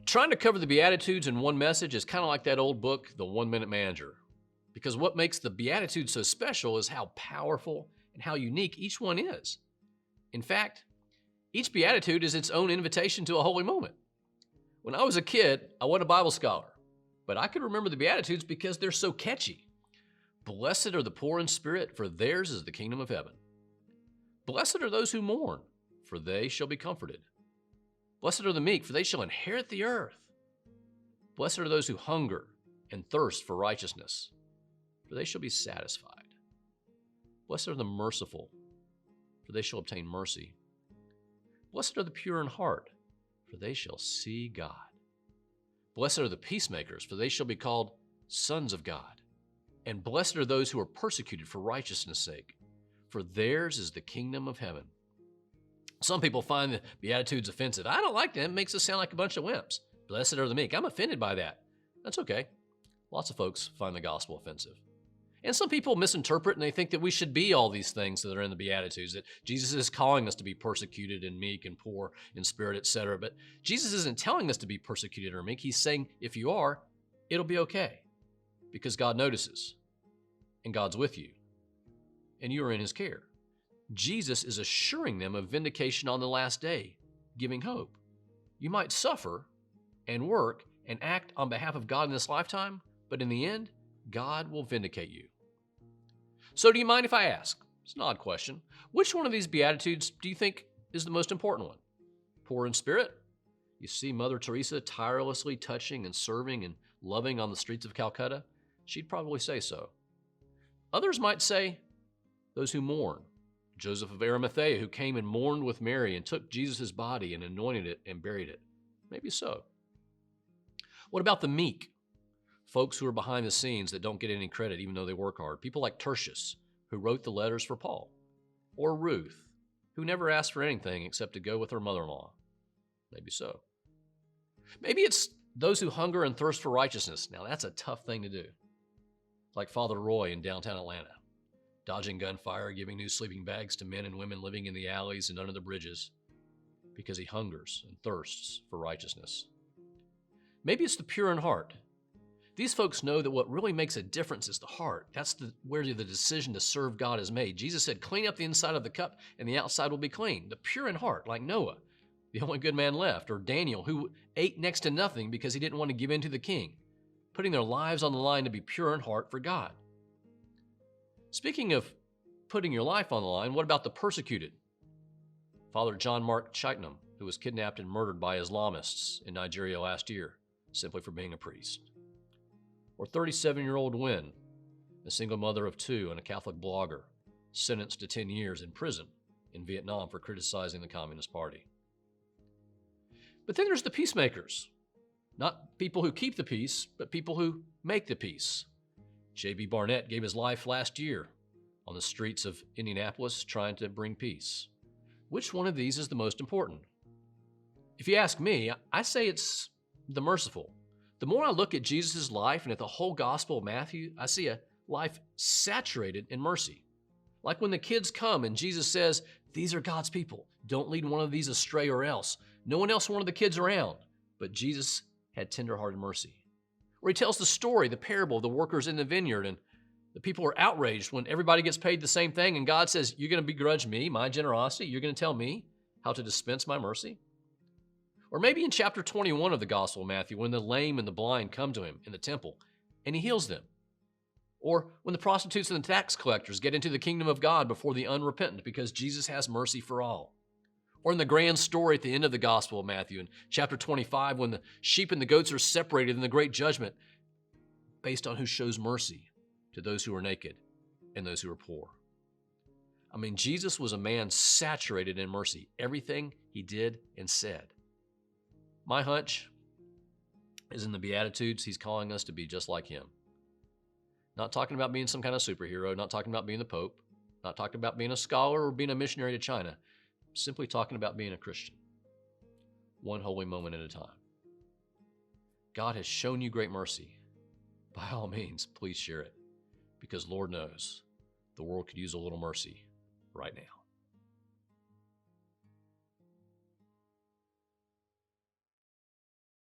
Trying to cover the Beatitudes in one message is kind of like that old book, The 1 Minute Manager. Because what makes the Beatitudes so special is how powerful and how unique each one is. In fact, each Beatitude is its own invitation to a holy moment. When I was a kid, I wasn't a Bible scholar, but I could remember the Beatitudes because they're so catchy. Blessed are the poor in spirit, for theirs is the kingdom of heaven. Blessed are those who mourn, for they shall be comforted. Blessed are the meek, for they shall inherit the earth. Blessed are those who hunger and thirst for righteousness, for they shall be satisfied. Blessed are the merciful, for they shall obtain mercy. Blessed are the pure in heart, for they shall see God. Blessed are the peacemakers, for they shall be called sons of God. And blessed are those who are persecuted for righteousness' sake, for theirs is the kingdom of heaven. Some people find the Beatitudes offensive. I don't like them. It makes us sound like a bunch of wimps. Blessed are the meek. I'm offended by that. That's okay. Lots of folks find the gospel offensive. And some people misinterpret and they think that we should be all these things that are in the Beatitudes, that Jesus is calling us to be persecuted and meek and poor in spirit, etc. But Jesus isn't telling us to be persecuted or meek. He's saying if you are, it'll be okay because God notices and God's with you and you are in his care. Jesus is assuring them of vindication on the last day, giving hope. You might suffer and work and act on behalf of God in this lifetime, but in the end, God will vindicate you. So do you mind if I ask? It's an odd question. Which one of these Beatitudes do you think is the most important one? Poor in spirit? You see Mother Teresa tirelessly touching and serving and loving on the streets of Calcutta? She'd probably say so. Others might say those who mourn. Joseph of Arimathea, who came and mourned with Mary and took Jesus' body and anointed it and buried it. Maybe so. What about the meek? Folks who are behind the scenes that don't get any credit even though they work hard. People like Tertius, who wrote the letters for Paul. Or Ruth, who never asked for anything except to go with her mother-in-law. Maybe so. Maybe it's those who hunger and thirst for righteousness. Now that's a tough thing to do. Like Father Roy in downtown Atlanta. Dodging gunfire, giving new sleeping bags to men and women living in the alleys and under the bridges because he hungers and thirsts for righteousness. Maybe it's the pure in heart. These folks know that what really makes a difference is the heart. That's where the decision to serve God is made. Jesus said, clean up the inside of the cup and the outside will be clean. The pure in heart, like Noah, the only good man left, or Daniel, who ate next to nothing because he didn't want to give in to the king, putting their lives on the line to be pure in heart for God. Speaking of putting your life on the line, what about the persecuted? Father John Mark Chaitnam, who was kidnapped and murdered by Islamists in Nigeria last year, simply for being a priest. Or 37-year-old Wynne, a single mother of two and a Catholic blogger, sentenced to 10 years in prison in Vietnam for criticizing the Communist Party. But then there's the peacemakers. Not people who keep the peace, but people who make the peace. J.B. Barnett gave his life last year on the streets of Indianapolis trying to bring peace. Which one of these is the most important? If you ask me, I say it's the merciful. The more I look at Jesus' life and at the whole Gospel of Matthew, I see a life saturated in mercy. Like when the kids come and Jesus says, these are God's people. Don't lead one of these astray or else. No one else wanted the kids around, but Jesus had tender-hearted mercy. Or he tells the story, the parable of the workers in the vineyard, and the people are outraged when everybody gets paid the same thing, and God says, you're going to begrudge me, my generosity? You're going to tell me how to dispense my mercy? Or maybe in chapter 21 of the Gospel of Matthew, when the lame and the blind come to him in the temple, and he heals them. Or when the prostitutes and the tax collectors get into the kingdom of God before the unrepentant, because Jesus has mercy for all. Or in the grand story at the end of the Gospel of Matthew in chapter 25, when the sheep and the goats are separated in the great judgment based on who shows mercy to those who are naked and those who are poor. I mean, Jesus was a man saturated in mercy, everything he did and said. My hunch is in the Beatitudes, he's calling us to be just like him. Not talking about being some kind of superhero, not talking about being the Pope, not talking about being a scholar or being a missionary to China. Simply talking about being a Christian, one holy moment at a time. God has shown you great mercy. By all means, please share it, because Lord knows the world could use a little mercy right now.